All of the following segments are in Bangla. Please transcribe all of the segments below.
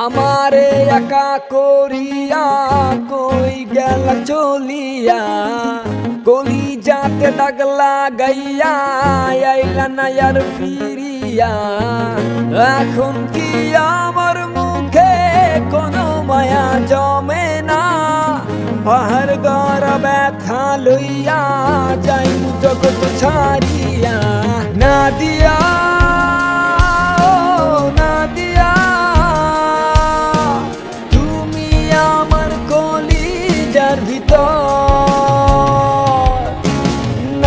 আমারে একা করিয়া কই গেল চলিয়া, কলি যাতে দাগ লাগাইয়া আইলা না আর ফিরিয়া। এখন কি আমার মুখে কোনো মায়া জমে না, পাহাড় গড় ব্যথা লইয়া যাই জগৎ ছাড়িয়া। না দিয়া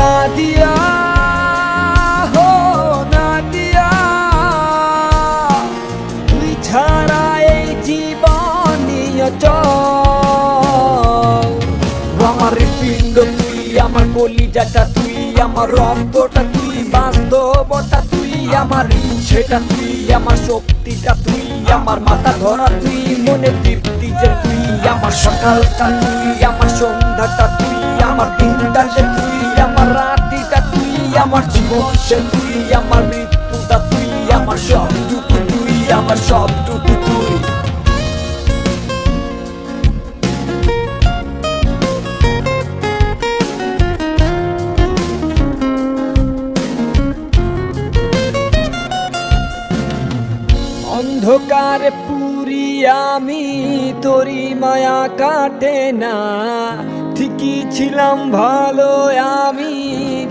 নাদিয়া, হো নাদিয়া, তুই ছাড়া এই জীবনই অচল। আমার হৃৎপিণ্ড তুই, আমার কলিজাটা তুই, আমার রক্তটা তুই, বাস্তবতা তুই, আমার ইচ্ছেটা তুই, আমার শক্তিটা তুই, আমার মাথা ধরা তুই, মনে তৃপ্তি যে তুই, আমার সকালটা তুই, আমার সন্ধ্যাটা তুই, আমার দিনটা যে তুই, আমার রাতিটা তুই, আমার জীবন সে তুই, আমার মৃত্যুটা তুই, আমার সবটুকু তুই, আমার সবটুকু তুই। অন্ধকারে পুরি আমি, তোরি মায়া কাটে না। ঠিকই ছিলাম ভালো আমি,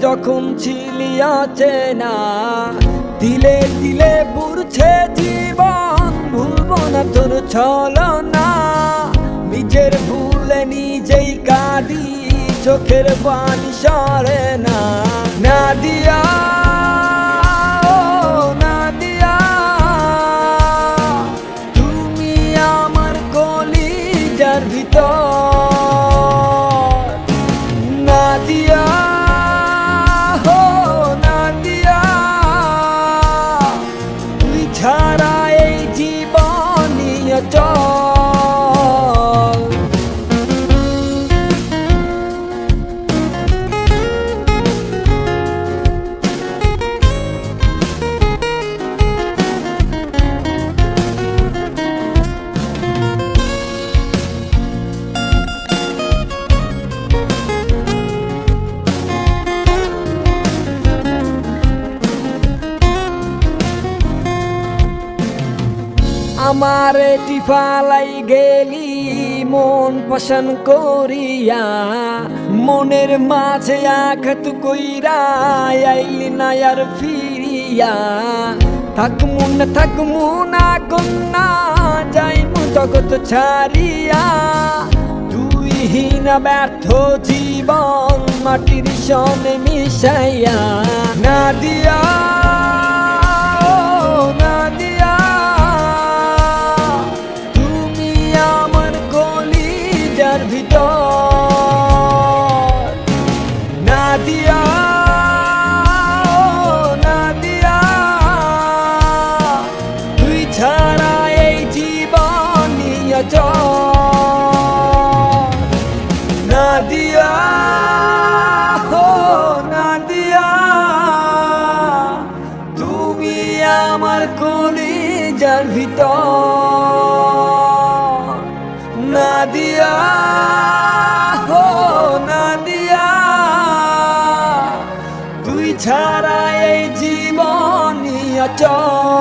যখন ছিলি অচেনা। দিলে দিলে বুড়ছে জীবন, ভুলবো না তোর ছলনা। নিজের ভুলে নিজেই কাঁদি, চোখের পানি সরে না। না দিয়া নাদিয়া, হো নাদিয়া, তুই ছাড়া এই জীবনই অচল। আমারে টিফালাই গেলি মন পছন করিয়া, মনের মাঝে আঘাত কইরা আইলি না আর ফিরিয়া। থাকমু না কন্যা, যাইমু জগৎ ছাড়িয়া। তুই হীনা ব্যর্থ জীবন মাটির সনে মিশাইয়া। না দিয়া নাদিয়া, নাদিয়া, তুই ছাড়া এই জীবনই অচল। নাদিয়া, হো নাদিয়া, তুমি আমার কলিজার ভিতর। নাদিয়া, হো নাদিয়া, তুই ছাড়া এই জীবনই অচল।